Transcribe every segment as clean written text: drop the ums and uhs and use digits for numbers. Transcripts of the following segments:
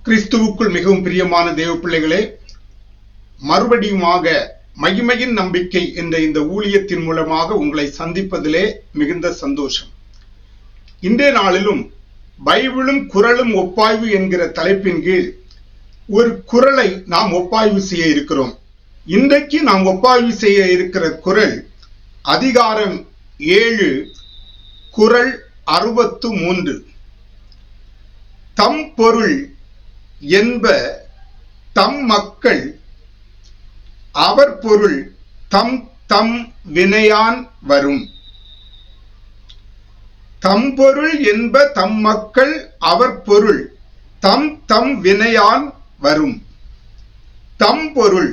கிறிஸ்துவுக்குள் மிகவும் பிரியமான தேவ பிள்ளைகளே, மறுபடியுமாக மகிமையின் நம்பிக்கை என்ற இந்த ஊழியத்தின் மூலமாக உங்களை சந்திப்பதிலே மிகுந்த சந்தோஷம். இன்றைய நாளிலும் பைபிளும் குறளும் ஒப்பாய்வு என்கிற தலைப்பின் கீழ் ஒரு குறளை நாம் ஒப்பாய்வு செய்ய இருக்கிறோம். இன்றைக்கு நாம் ஒப்பாய்வு செய்ய இருக்கிற குறள் அதிகாரம் 7, குறள் 63. தம் பொருள் என்ப தம் மக்கள், அவர் பொருள் தம் தம் வினையான் வரும். தம் பொருள் என்ப தம் மக்கள், அவர் பொருள் தம் தம் வினையான் வரும். தம் பொருள்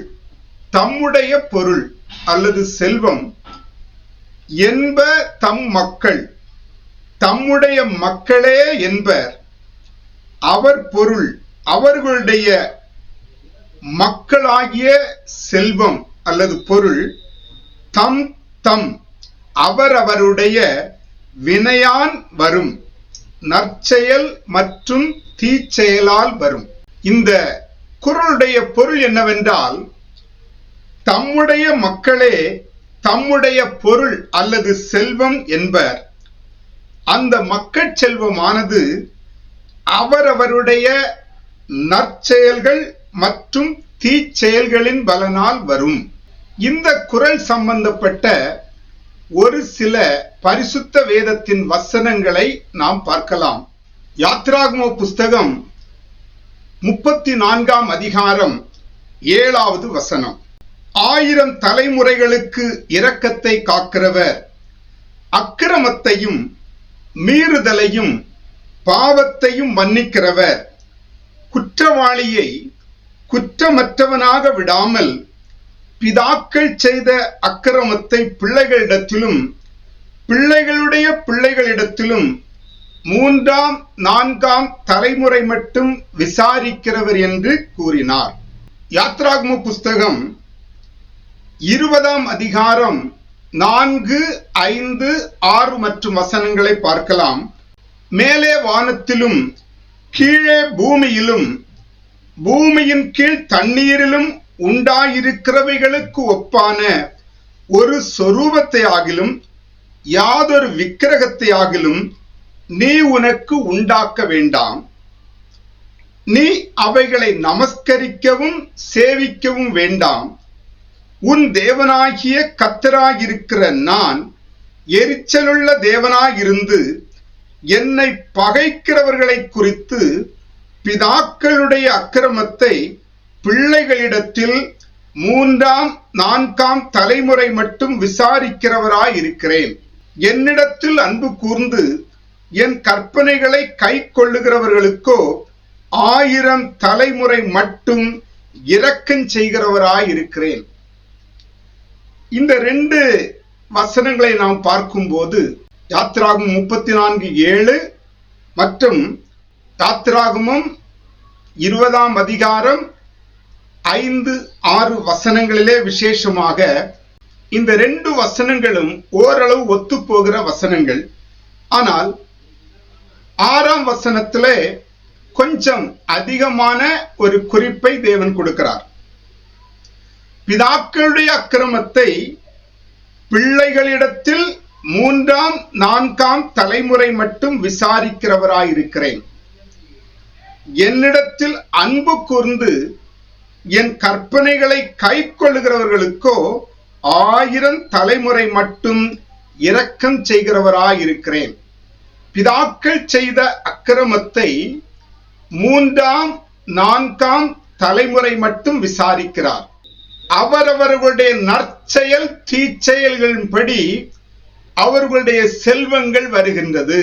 தம்முடைய பொருள் அல்லது செல்வம் என்ப தம் மக்கள், தம்முடைய மக்களே என்பர். அவர் பொருள் அவர்களுடைய மக்களாகிய செல்வம் அல்லது பொருள் தம் தம் அவரவருடைய வினையான் வரும், நற்செயல் மற்றும் தீச்செயலால் வரும். இந்த குறளுடைய பொருள் என்னவென்றால், தம்முடைய மக்களே தம்முடைய பொருள் அல்லது செல்வம் என்பர். அந்த மக்கள் செல்வமானது அவரவருடைய நற்செயல்கள் மற்றும் தீச்செயல்களின் பலனால் வரும். இந்த குறள் சம்பந்தப்பட்ட ஒரு சில பரிசுத்த வேதத்தின் வசனங்களை நாம் பார்க்கலாம். யாத்ராகம புஸ்தகம் 34ஆம் அதிகாரம் 7வது வசனம். 1000 தலைமுறைகளுக்கு இரக்கத்தை காக்கிறவர், அக்கிரமத்தையும் மீறுதலையும் பாவத்தையும் மன்னிக்கிறவர், குற்றவாளியை குற்றமற்றவனாக விடாமல் பிதாக்கள் செய்த அக்கிரமத்தை பிள்ளைகளிடத்திலும் பிள்ளைகளுடைய பிள்ளைகளிடத்திலும் 3ஆம் 4ஆம் தலைமுறை மட்டும் விசாரிக்கிறவர் என்று கூறினார். யாத்ராகம புஸ்தகம் 20ஆம் அதிகாரம் 4, 5, 6 மற்றும் வசனங்களை பார்க்கலாம். மேலே வானத்திலும் கீழே பூமியிலும் பூமியின் கீழ் தண்ணீரிலும் உண்டாயிருக்கிறவைகளுக்கு ஒப்பான ஒரு சொரூபத்தை ஆகிலும் யாதொரு விக்கிரகத்தை ஆகிலும் நீ உனக்கு உண்டாக்க வேண்டாம். நீ அவைகளை நமஸ்கரிக்கவும் சேவிக்கவும் வேண்டாம். உன் தேவனாகிய கர்த்தராயிருக்கிற நான் எரிச்சலுள்ள தேவனாயிருந்து என்னை பகைக்கிறவர்களை குறித்து பிதாக்களுடைய அக்கிரமத்தை பிள்ளைகளிடத்தில் 3ஆம் 4ஆம் தலைமுறை மட்டும் விசாரிக்கிறவராயிருக்கிறேன். என்னிடத்தில் அன்பு கூர்ந்து என் கற்பனைகளை கை கொள்ளுகிறவர்களுக்கோ 1000 தலைமுறை மட்டும் இரக்கம் செய்கிறவராயிருக்கிறேன். இந்த 2 வசனங்களை நாம் பார்க்கும்போது யாத்ராகமம் 34:7 மற்றும் யாத்ராகமம் 20ஆம் அதிகாரம் 5, 6 வசனங்களிலே விசேஷமாக இந்த 2 வசனங்களும் ஓரளவு ஒத்துப்போகிற வசனங்கள். ஆனால் 6ஆம் வசனத்திலே கொஞ்சம் அதிகமான ஒரு குறிப்பை தேவன் கொடுக்கிறார். பிதாக்களுடைய அக்கிரமத்தை பிள்ளைகளிடத்தில் 3ஆம் 4ஆம் தலைமுறை மட்டும் விசாரிக்கிறவராயிருக்கிறேன். என்னிடத்தில் அன்பு கூர்ந்து என் கற்பனைகளை கை கொள்ளுகிறவர்களுக்கோ 1000 தலைமுறை மட்டும் இரக்கம் செய்கிறவராயிருக்கிறேன். பிதாக்கள் செய்த அக்கிரமத்தை 3ஆம் 4ஆம் தலைமுறை மட்டும் விசாரிக்கிறார். அவரவர்களுடைய நற்செயல் தீச்செயல்களின்படி அவர்களுடைய செல்வங்கள் வருகின்றது.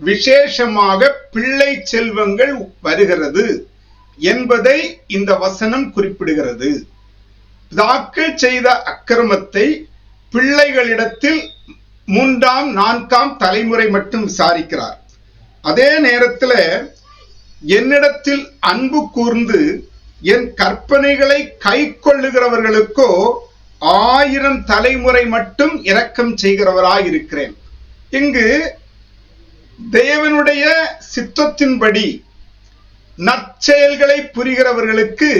விசேஷமாக பிள்ளை செல்வங்கள் வருகிறது என்பதை இந்த வசனம் குறிப்பிடுகிறது. பிதாக்கள் செய்த அக்கிரமத்தை பிள்ளைகளிடத்தில் 3ஆம் 4ஆம் தலைமுறை மட்டும் விசாரிக்கிறார். அதே நேரத்தில் என்னிடத்தில் அன்பு கூர்ந்து என் கற்பனைகளை கை கொள்ளுகிறவர்களுக்கோ 1000 தலைமுறை மட்டும் இரக்கம் செய்கிறவராயிருக்கிறேன். இங்கு தேவனுடைய சித்தத்தின்படி நற்செயல்களை புரிகிறவர்களுக்கு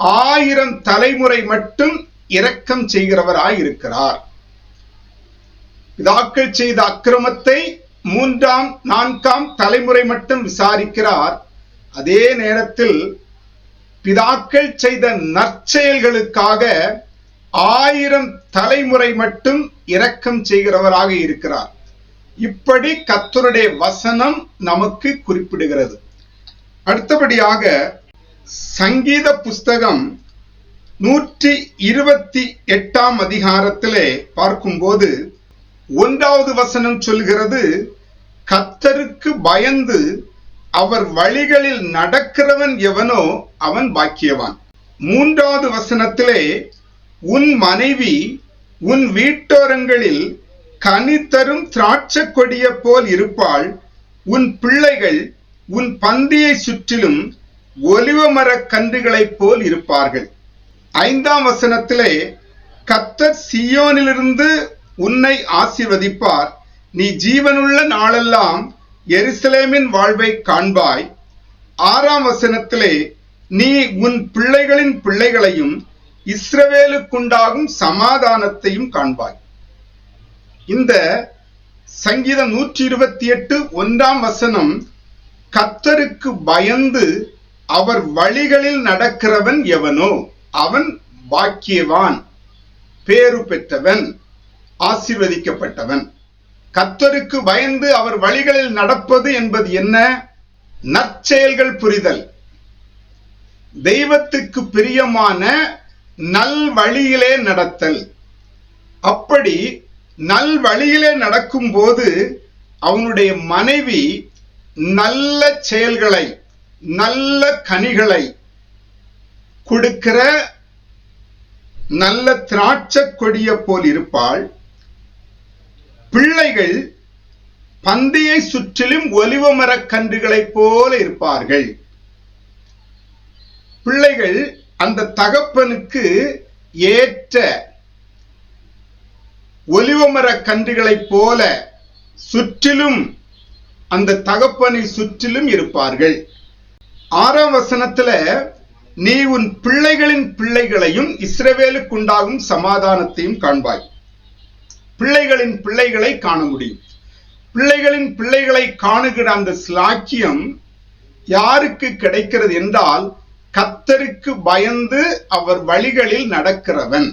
1000 தலைமுறை மட்டும் இரக்கம் செய்கிறவராய் இருக்கிறார். பிதாக்கள் செய்த அக்கிரமத்தை 3ஆம் 4ஆம் தலைமுறை மட்டும் விசாரிக்கிறார். அதே நேரத்தில் பிதாக்கள் செய்த நற்செயல்களுக்காக 1000 தலைமுறை மட்டும் இரக்கம் செய்கிறவராக இருக்கிறார். இப்படி கர்த்தருடைய வசனம் நமக்கு குறிப்பிடுகிறது. அடுத்தபடியாக சங்கீத புஸ்தகம் 128ஆம் அதிகாரத்திலே பார்க்கும்போது 1வது வசனம் சொல்கிறது, கர்த்தருக்கு பயந்து அவர் வழிகளில் நடக்கிறவன் எவனோ அவன் பாக்கியவான். 3வது வசனத்திலே, உன் மனைவி உன் வீட்டோரங்களில் கனி தரும் திராட்சை கொடிய போல் இருப்பாள், உன் பிள்ளைகள் உன் பந்தியை சுற்றிலும் ஒலிவ மரக் கன்றுகளைப் போல் இருப்பார்கள். 5ஆம் வசனத்திலே, கர்த்தர் சீயோனிலிருந்து உன்னை ஆசீர்வதிப்பார், நீ ஜீவனுள்ள நாளெல்லாம் எருசலேமின் வாழ்வை காண்பாய். 6ஆம் வசனத்திலே, நீ உன் பிள்ளைகளின் பிள்ளைகளையும் இஸ்ரவேலுக்குண்டாகும் சமாதானத்தையும் காண்பாய். இந்த சங்கீதம் 128 1ஆம் வசனம், கர்த்தருக்கு பயந்து அவர் வழிகளில் நடக்கிறவன் எவனோ அவன் பாக்கியவான், பேறு பெற்றவன், ஆசீர்வதிக்கப்பட்டவன். கர்த்தருக்கு பயந்து அவர் வழிகளில் நடப்பது என்பது என்ன? நற்செயல்கள் புரிதல், தெய்வத்துக்கு பிரியமான நல் வழியிலே நடத்தல். அப்படி நல் வழியிலே நடக்கும் போது அவனுடைய மனைவி நல்ல செயல்களை, நல்ல கனிகளை கொடுக்கிற நல்ல திராட்சை கொடிய போல் இருப்பாள். பிள்ளைகள் பந்தியை சுற்றிலும் ஒலிவ மரக் கன்றுகளைப் போல இருப்பார்கள். பிள்ளைகள் அந்த தகப்பனுக்கு ஏற்ற ஒலிவ மரக் கன்றுகளைப் போல சுற்றிலும் அந்த தகப்பனை சுற்றிலும் இருப்பார்கள். 6ஆம் வசனத்துல, நீ உன் பிள்ளைகளின் பிள்ளைகளையும் இஸ்ரவேலுக்குண்டாகும் சமாதானத்தையும் காண்பாய். பிள்ளைகளின் பிள்ளைகளை காண முடியும். பிள்ளைகளின் பிள்ளைகளை காணுகிற அந்த ஸ்லாக்கியம் யாருக்கு கிடைக்கிறது என்றால், கர்த்தருக்கு பயந்து அவர் வழிகளில் நடக்கிறவன்.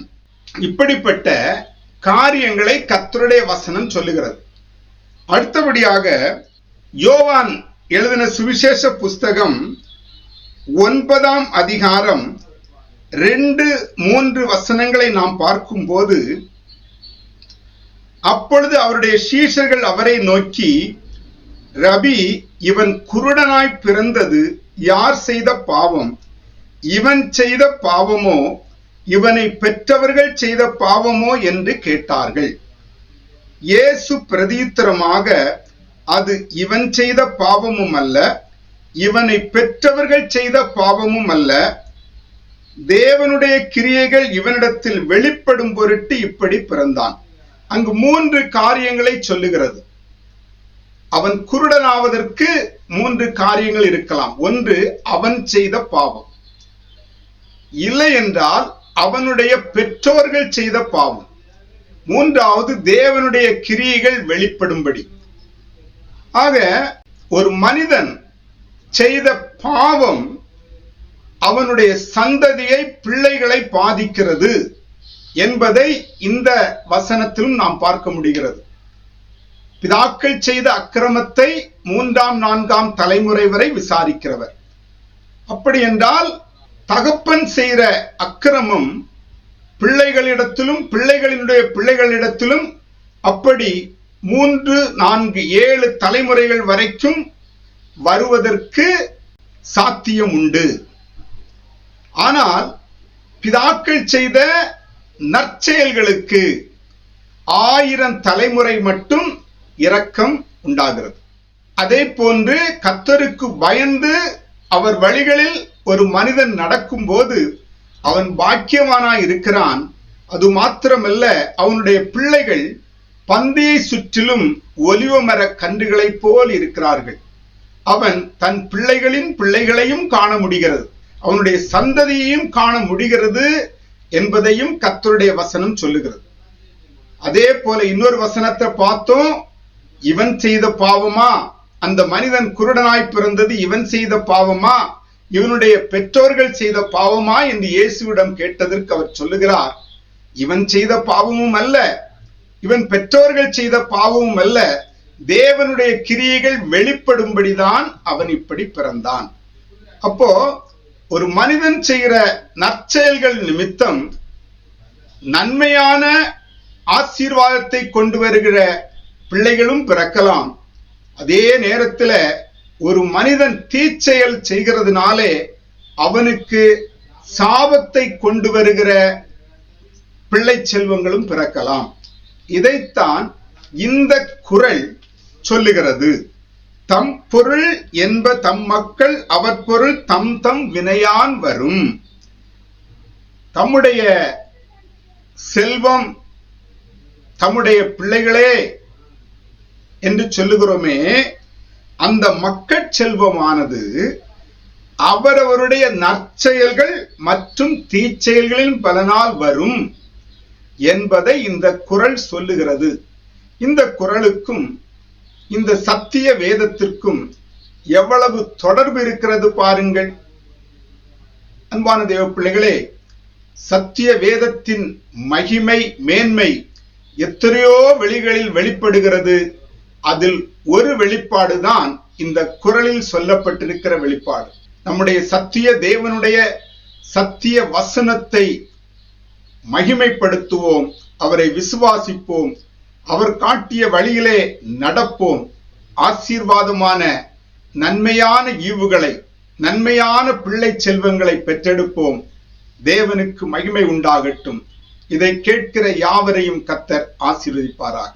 இப்படிப்பட்ட காரியங்களை கர்த்தருடைய வசனம் சொல்லுகிறது. அடுத்தபடியாக யோவான் எழுதின சுவிசேஷ புஸ்தகம் 9ஆம் அதிகாரம் 2-3 வசனங்களை நாம் பார்க்கும்போது, அப்பொழுது அவருடைய சீஷர்கள் அவரை நோக்கி, ரபி, இவன் குருடனாய் பிறந்தது யார் செய்த பாவம்? இவன் செய்த பாவமோ இவனை பெற்றவர்கள் செய்த பாவமோ என்று கேட்டார்கள். இயேசு பிரதியுத்தரமாக, அது இவன் செய்த பாவமும் அல்ல, இவனை பெற்றவர்கள் செய்த பாவமும் அல்ல, தேவனுடைய கிரியைகள் இவனிடத்தில் வெளிப்படும் பொருட்டு இப்படி பிறந்தான். அங்கு 3 காரியங்களை சொல்லுகிறது. அவன் குருடனாவதற்கு 3 காரியங்கள் இருக்கலாம். ஒன்று, அவன் செய்த பாவம். இல்லை என்றால் அவனுடைய பெற்றோர்கள் செய்த பாவம். 3வது, தேவனுடைய கிரியைகள் வெளிப்படும்படி. ஆக ஒரு மனிதன் செய்த பாவம் அவனுடைய சந்ததியை, பிள்ளைகளை பாதிக்கிறது என்பதை இந்த வசனத்திலும் நாம் பார்க்க முடிகிறது. பிதாக்கள் செய்த அக்கிரமத்தை 3ஆம் 4ஆம் தலைமுறை வரை விசாரிக்கிறவர். அப்படி என்றால் தகப்பன் செய்கிற அக்கிரமம் பிள்ளைகளிடத்திலும் பிள்ளைகளினுடைய பிள்ளைகளிடத்திலும் அப்படி 3, 4, 7 தலைமுறைகள் வரைக்கும் வருவதற்கு சாத்தியம் உண்டு. ஆனால் பிதாக்கள் செய்த நற்செயல்களுக்கு 1000 தலைமுறை மட்டும் இரக்கம் உண்டாகிறது. அதே போன்று கர்த்தருக்கு பயந்து அவர் வழிகளில் ஒரு மனிதன் நடக்கும் போது அவன் பாக்கியவானாய் இருக்கிறான். அது மாத்திரமல்ல, அவனுடைய பிள்ளைகள் பந்தியை சுற்றிலும் ஒலிவ மர கன்றுகளைப் போல் இருக்கிறார்கள். அவன் தன் பிள்ளைகளின் பிள்ளைகளையும் காண முடிகிறது, அவனுடைய சந்ததியையும் காண முடிகிறது என்பதையும் கர்த்தருடைய வசனம் சொல்லுகிறது. அதே போல இன்னொரு வசனத்தை பார்த்தோம், இவன் செய்த பாவமா, அந்த மனிதன் குருடனாய் பிறந்தது இவன் செய்த பாவமா, இவனுடைய பெற்றோர்கள் செய்த பாவமா என்று இயேசுவிடம் கேட்டதற்கு அவர் சொல்லுகிறார், இவன் செய்த பாவமும் அல்ல, இவன் பெற்றோர்கள் செய்த பாவமும் அல்ல, தேவனுடைய கிரியைகள் வெளிப்படும்படிதான் அவன் இப்படி பிறந்தான். அப்போ ஒரு மனிதன் செய்கிற நற்செயல்கள் நிமித்தம் நன்மையான ஆசீர்வாதத்தை கொண்டு வருகிற பிள்ளைகளும் பிறக்கலாம். அதே நேரத்தில் ஒரு மனிதன் தீச்செயல் செய்கிறதுனாலே அவனுக்கு சாபத்தை கொண்டு வருகிற பிள்ளை செல்வங்களும் பிறக்கலாம். இதைத்தான் இந்த குறள் சொல்லுகிறது. தம் பொருள் என்ப தம் மக்கள் அவர் பொருள் தம் தம் வினையான் வரும். தம்முடைய செல்வம் தம்முடைய பிள்ளைகளே என்று சொல்லுகிறோமே, அந்த மக்கள் செல்வமானது அவரவருடைய நற்செயல்கள் மற்றும் தீச்செயல்களின் பலனால் வரும் என்பதை இந்த குறள் சொல்லுகிறது. இந்த குறளுக்கும் இந்த சத்திய வேதத்திற்கும் எவ்வளவு தொடர்பு இருக்கிறது பாருங்கள். அன்பான தேவ பிள்ளைகளே, சத்திய வேதத்தின் மகிமை மேன்மை எத்தனையோ வெளிகளில் வெளிப்படுகிறது. அதில் ஒரு வெளிப்பாடுதான் இந்த குறளில் சொல்லப்பட்டிருக்கிற வெளிப்பாடு. நம்முடைய சத்திய தேவனுடைய சத்திய வசனத்தை மகிமைப்படுத்துவோம், அவரை விசுவாசிப்போம், அவர் காட்டிய வழியிலே நடப்போம். ஆசீர்வாதமான நன்மையான ஈவுகளை, நன்மையான பிள்ளை செல்வங்களை பெற்றெடுப்போம். தேவனுக்கு மகிமை உண்டாகட்டும். இதை கேட்கிற யாவரையும் கர்த்தர் ஆசீர்வதிப்பாராக.